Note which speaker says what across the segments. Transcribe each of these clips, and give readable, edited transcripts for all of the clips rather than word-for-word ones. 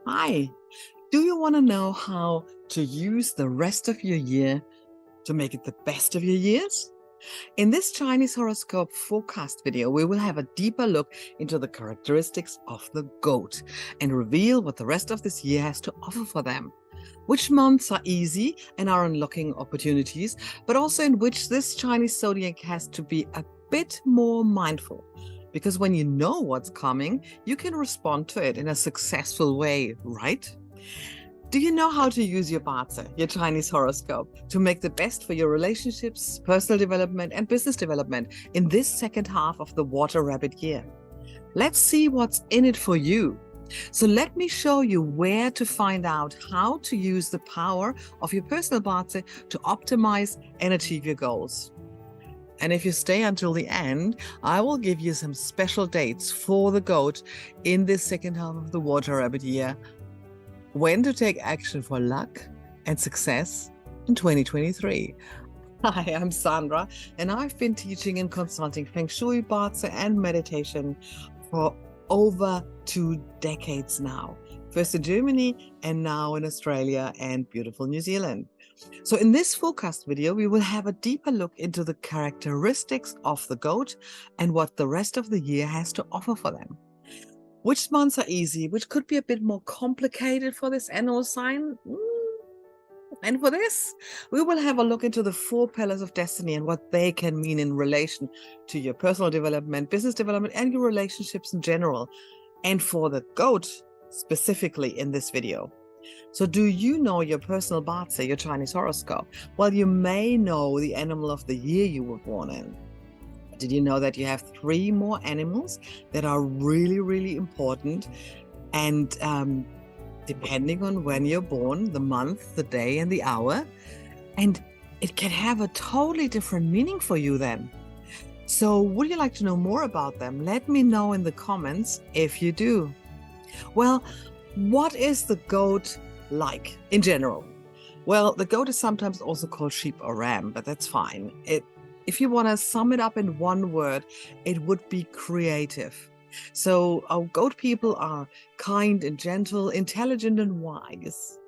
Speaker 1: Hi, do you want to know how to use the rest of your year to make it the best of your years? In this Chinese horoscope forecast video, we will have a deeper look into the characteristics of the goat and reveal what the rest of this year has to offer for them. Which months are easy and are unlocking opportunities, but also in which this Chinese zodiac has to be a bit more mindful. Because when you know what's coming, you can respond to it in a successful way, right? Do you know how to use your BaZi, your Chinese horoscope, to make the best for your relationships, personal development, and business development in this second half of the Water Rabbit year? Let's see what's in it for you. So let me show you where to find out how to use the power of your personal BaZi to optimize and achieve your goals. And if you stay until the end, I will give you some special dates for the goat in this second half of the Water Rabbit year, when to take action for luck and success in 2023. Hi, I'm Sandra, and I've been teaching and consulting Feng Shui, BaZi, and meditation for over 2 decades now. First in Germany and now in Australia and beautiful New Zealand. So in this forecast video, we will have a deeper look into the characteristics of the goat and what the rest of the year has to offer for them. Which months are easy, which could be a bit more complicated for this animal sign. And for this, we will have a look into the 4 pillars of destiny and what they can mean in relation to your personal development, business development, and your relationships in general. And for the goat specifically in this video. So do you know your personal BaZi, your Chinese horoscope? Well, you may know the animal of the year you were born in. Did you know that you have 3 more animals that are really, really important? And depending on when you're born, the month, the day, and the hour, and it can have a totally different meaning for you then. So would you like to know more about them? Let me know in the comments if you do. Well, what is the goat like in general? Well, the goat is sometimes also called sheep or ram, but that's fine. If you want to sum it up in one word, it would be creative. So our goat people are kind and gentle, intelligent and wise.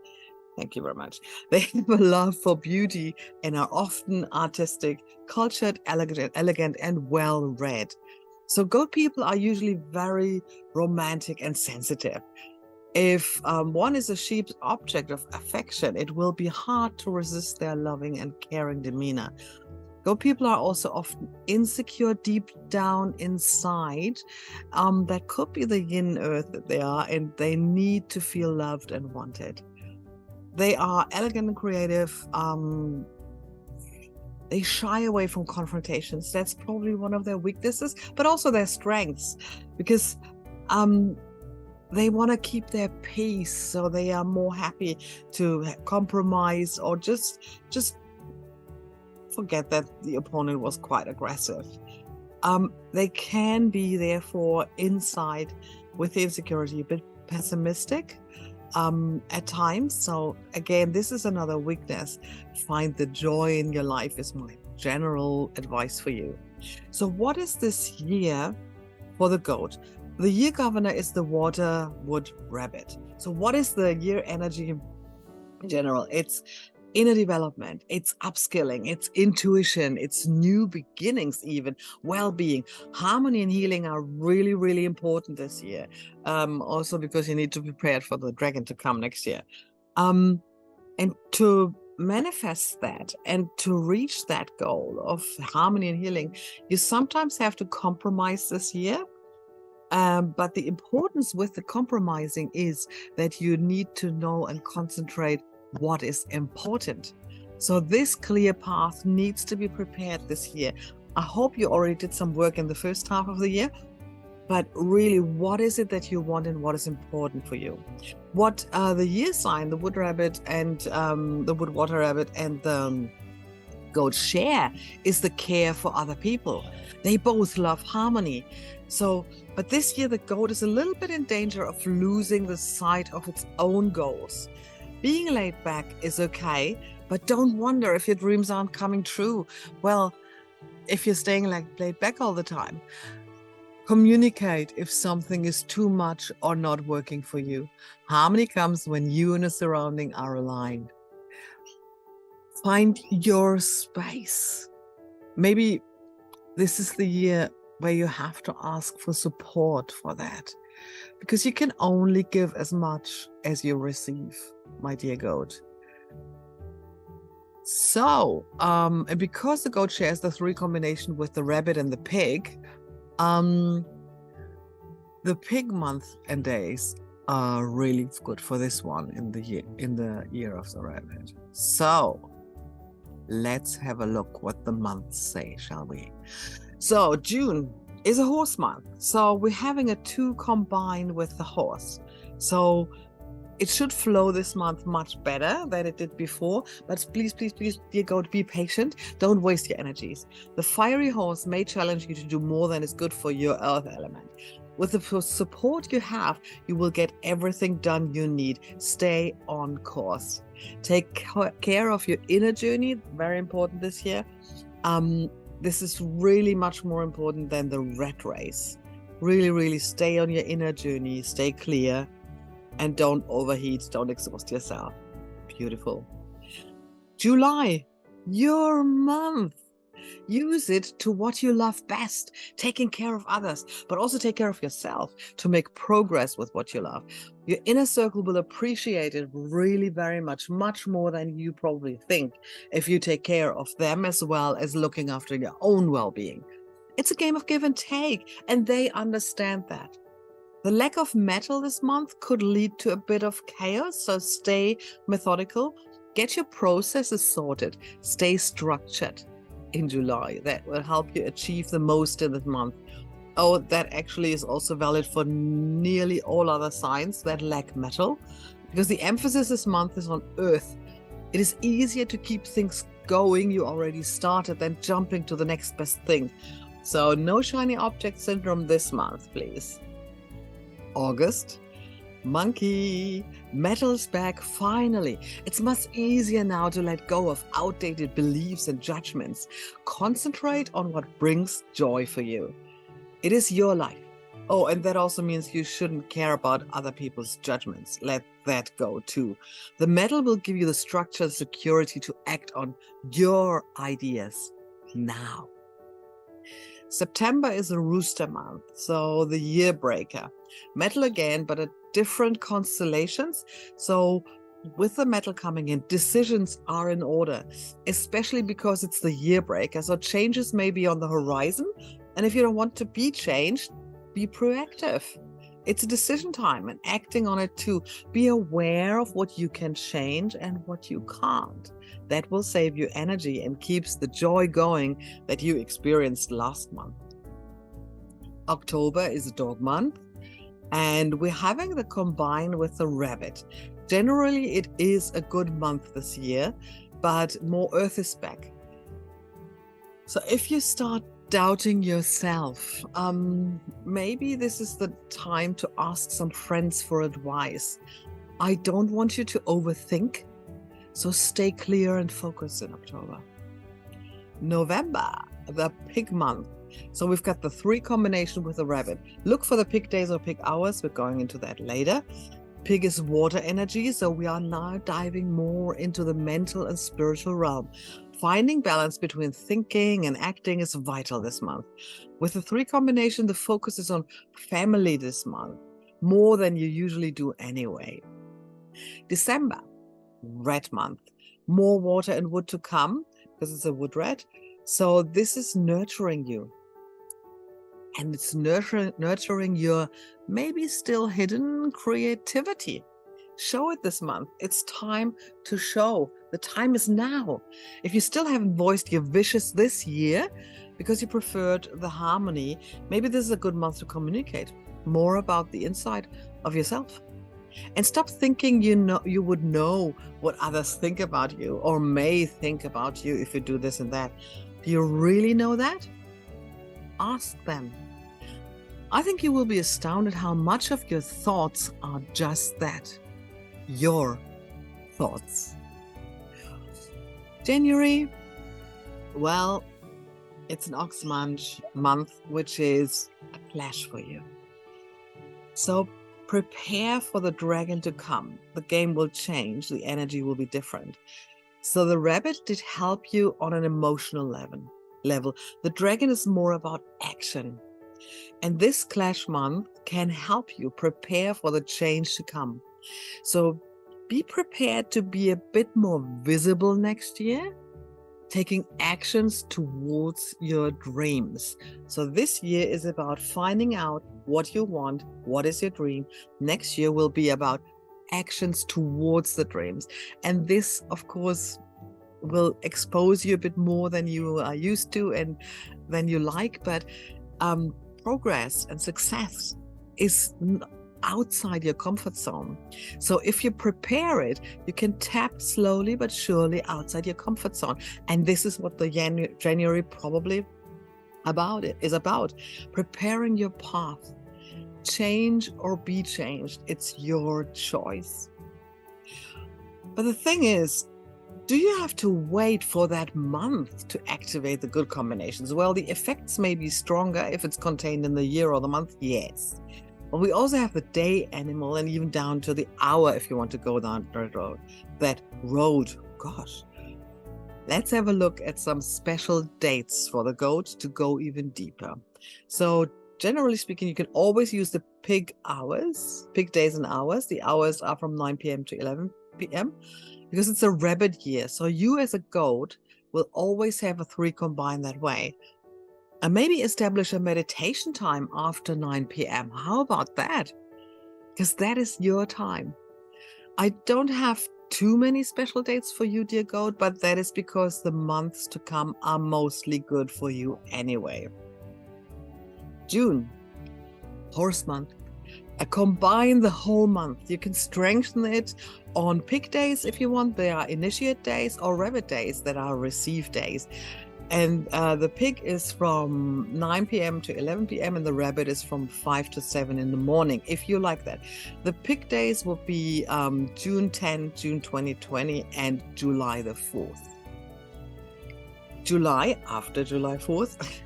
Speaker 1: Thank you very much. They have a love for beauty and are often artistic, cultured, elegant, and well-read. So goat people are usually very romantic and sensitive. If one is a sheep's object of affection, it will be hard to resist their loving and caring demeanor. Goat people are also often insecure deep down inside. That could be the yin earth that they are, and they need to feel loved and wanted. They are elegant and creative. They shy away from confrontations. That's probably one of their weaknesses, but also their strengths, because they want to keep their peace, so they are more happy to compromise or just forget that the opponent was quite aggressive. They can be, therefore, inside with the insecurity, a bit pessimistic at times. So again, this is another weakness. Find the joy in your life is my general advice for you. So what is this year for the goat? The year governor is the water wood rabbit. So what is the year energy in general? It's inner development, it's upskilling, it's intuition, it's new beginnings, even well-being. Harmony and healing are really, really important this year. Also because you need to be prepared for the dragon to come next year. And to manifest that and to reach that goal of harmony and healing, you sometimes have to compromise this year. But the importance with the compromising is that you need to know and concentrate what is important. So this clear path needs to be prepared this year. I hope you already did some work in the first half of the year, but really, what is it that you want and what is important for you? What the year sign, the wood rabbit and the wood water rabbit and the goat share is the care for other people. They both love harmony. So, but this year the goat is a little bit in danger of losing the sight of its own goals. Being laid back is okay, but don't wonder if your dreams aren't coming true. Well, if you're staying laid back all the time. Communicate if something is too much or not working for you. Harmony comes when you and the surrounding are aligned. Find your space. Maybe this is the year where you have to ask for support for that, because you can only give as much as you receive, my dear goat. So, and because the goat shares the 3 combination with the rabbit and the pig, the pig month and days are really good for this one in the year of the rabbit. So let's have a look what the months say, shall we? So June is a horse month. So we're having a 2 combined with the horse. So it should flow this month much better than it did before. But please, please, please, dear goat, be patient. Don't waste your energies. The fiery horse may challenge you to do more than is good for your earth element. With the support you have, you will get everything done you need. Stay on course. Take care of your inner journey. Very important this year. This is really much more important than the rat race. Really, really stay on your inner journey. Stay clear. And don't overheat. Don't exhaust yourself. Beautiful. July, your month. Use it to what you love best, taking care of others, but also take care of yourself to make progress with what you love. Your inner circle will appreciate it really very much, much more than you probably think, if you take care of them as well as looking after your own well-being. It's a game of give and take, and they understand that. The lack of metal this month could lead to a bit of chaos, so stay methodical. Get your processes sorted. Stay structured in July. That will help you achieve the most in this month. Oh, that actually is also valid for nearly all other signs that lack metal, because the emphasis this month is on earth. It is easier to keep things going you already started than jumping to the next best thing. So no shiny object syndrome this month, please. August, monkey, metal's back finally. It's much easier now to let go of outdated beliefs and judgments. Concentrate on what brings joy for you. It is your life. Oh, and that also means you shouldn't care about other people's judgments. Let that go too. The metal will give you the structure and security to act on your ideas now. September is a rooster month, so the year breaker. Metal again, but at different constellations. So with the metal coming in, decisions are in order, especially because it's the year breaker. So changes may be on the horizon. And if you don't want to be changed, be proactive. It's a decision time and acting on it too. Be aware of what you can change and what you can't. That will save you energy and keeps the joy going that you experienced last month. October is a dog month, and we're having the combine with the rabbit. Generally, it is a good month this year, but more earth is back. So if you start doubting yourself, maybe this is the time to ask some friends for advice. I don't want you to overthink, so stay clear and focused in October. November, the pig month. So we've got the 3 combination with the rabbit. Look for the pig days or pig hours. We're going into that later. Pig is water energy, so we are now diving more into the mental and spiritual realm. Finding balance between thinking and acting is vital this month. With the 3 combination, the focus is on family this month, more than you usually do anyway. December, rat month. More water and wood to come, because it's a wood rat. So this is nurturing you. And it's nurturing your maybe still hidden creativity. Show it this month. It's time to show. The time is now. If you still haven't voiced your wishes this year because you preferred the harmony, maybe this is a good month to communicate more about the inside of yourself. And stop thinking you would know what others think about you or may think about you if you do this and that. Do you really know that? Ask them. I think you will be astounded how much of your thoughts are just that. Your thoughts. January, well, It's an ox month, which is a clash for you. So prepare for the dragon to come. The game will change. The energy will be different. So the rabbit did help you on an emotional level. The dragon is more about action. And this clash month can help you prepare for the change to come. So be prepared to be a bit more visible next year, taking actions towards your dreams. So this year is about finding out what you want, what is your dream. Next year will be about actions towards the dreams. And this, of course, will expose you a bit more than you are used to and than you like, but progress and success is outside your comfort zone. So if you prepare it, you can tap slowly but surely outside your comfort zone. And this is what the January probably is about. Preparing your path. Change or be changed. It's your choice. But the thing is, do you have to wait for that month to activate the good combinations? Well, the effects may be stronger if it's contained in the year or the month, yes. But we also have the day animal and even down to the hour if you want to go down that road. Gosh. Let's have a look at some special dates for the goat to go even deeper. So generally speaking, you can always use the pig hours, pig days and hours. The hours are from 9 p.m. to 11 p.m. because it's a rabbit year. So you as a goat will always have a 3 combined that way. And maybe establish a meditation time after 9 p.m. How about that? Because that is your time. I don't have too many special dates for you, dear goat, but that is because the months to come are mostly good for you anyway. June, horse month. Combine the whole month. You can strengthen it on pig days if you want. There are initiate days or rabbit days that are receive days. And the pig is from 9 p.m. to 11 p.m. and the rabbit is from 5 to 7 in the morning, if you like that. The pig days will be June 10, June 2020, and July the 4th. July, after July 4th,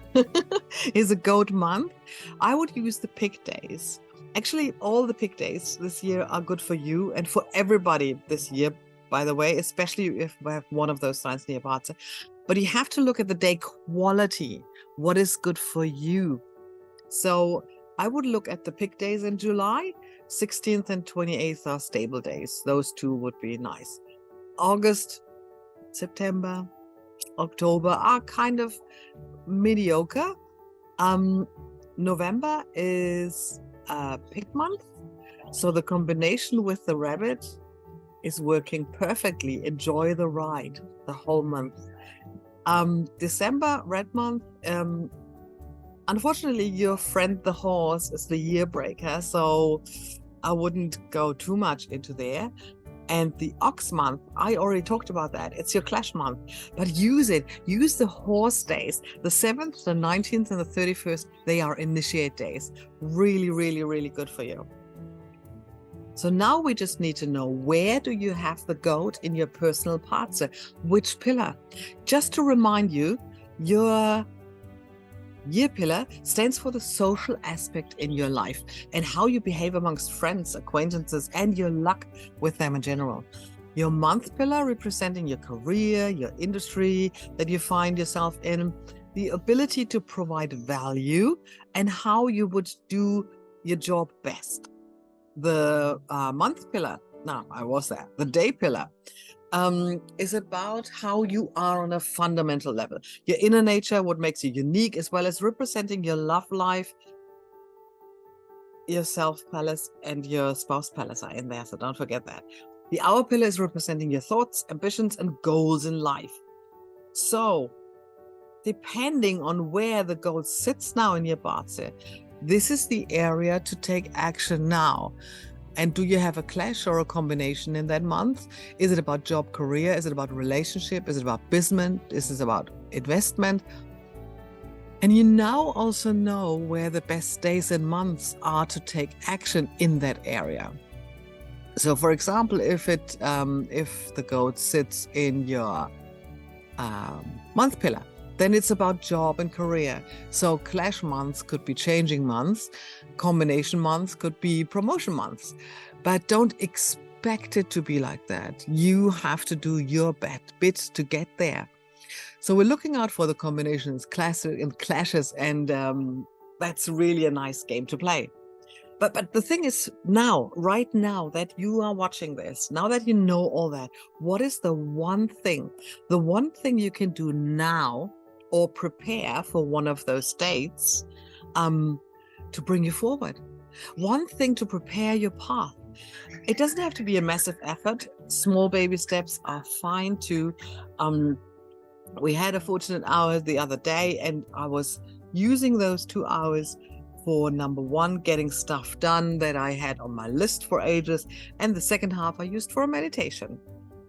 Speaker 1: is a goat month. I would use the pig days. Actually, all the pig days this year are good for you and for everybody this year, by the way, especially if we have one of those signs near BaZi. But you have to look at the day quality. What is good for you? So I would look at the pig days in July. 16th and 28th are stable days. Those two would be nice. August, September, October are kind of mediocre. November is pig month. So the combination with the rabbit is working perfectly. Enjoy the ride the whole month. December, red month. Unfortunately, your friend the horse is the year breaker, so I wouldn't go too much into there. And the ox month, I already talked about that. It's your clash month, but use it. Use the horse days. The 7th, the 19th, and the 31st, they are initiate days. Really, really, really good for you. So now we just need to know, where do you have the goat in your personal parts? Which pillar? Just to remind you, your year pillar stands for the social aspect in your life and how you behave amongst friends, acquaintances, and your luck with them in general. Your month pillar representing your career, your industry that you find yourself in, the ability to provide value, and how you would do your job best. The month pillar, the day pillar, is about how you are on a fundamental level. Your inner nature, what makes you unique, as well as representing your love life, your self palace, and your spouse palace are in there, so don't forget that. The hour pillar is representing your thoughts, ambitions, and goals in life. So, depending on where the goal sits now in your BaZi, this is the area to take action now. And do you have a clash or a combination in that month? Is it about job, career? Is it about relationship? Is it about business? Is it about investment? And you now also know where the best days and months are to take action in that area. So for example, if the goat sits in your month pillar, Then it's about job and career. So clash months could be changing months. Combination months could be promotion months. But don't expect it to be like that. You have to do your bit to get there. So we're looking out for the combinations, clashes, and that's really a nice game to play. But the thing is now, right now that you are watching this, now that you know all that, what is the one thing you can do now or prepare for one of those dates to bring you forward? One thing to prepare your path. It doesn't have to be a massive effort. Small baby steps are fine too. We had a fortunate hour the other day, and I was using those 2 hours for number one, getting stuff done that I had on my list for ages. And the second half I used for a meditation.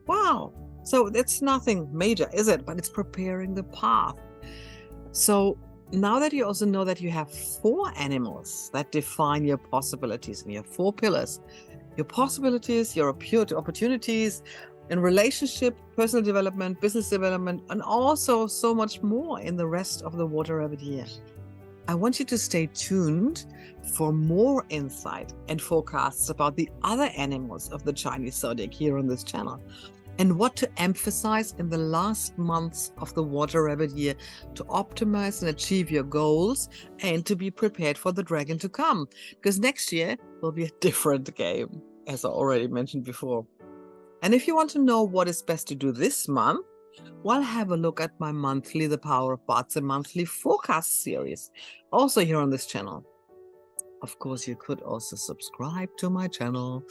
Speaker 1: Wow. So it's nothing major, is it? But it's preparing the path. So now that you also know that you have 4 animals that define your possibilities, and you have 4 pillars, your possibilities, your opportunities in relationship, personal development, business development, and also so much more in the rest of the water rabbit year. I want you to stay tuned for more insight and forecasts about the other animals of the Chinese zodiac here on this channel, and what to emphasize in the last months of the water rabbit year to optimize and achieve your goals and to be prepared for the dragon to come. Because next year will be a different game, as I already mentioned before. And if you want to know what is best to do this month, well, have a look at my monthly The Power of BaZi monthly forecast series, also here on this channel. Of course, you could also subscribe to my channel,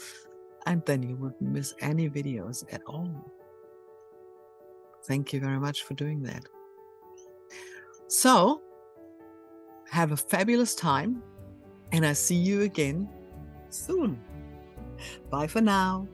Speaker 1: and then you wouldn't miss any videos at all. Thank you very much for doing that. So, have a fabulous time, and I see you again soon. Bye for now.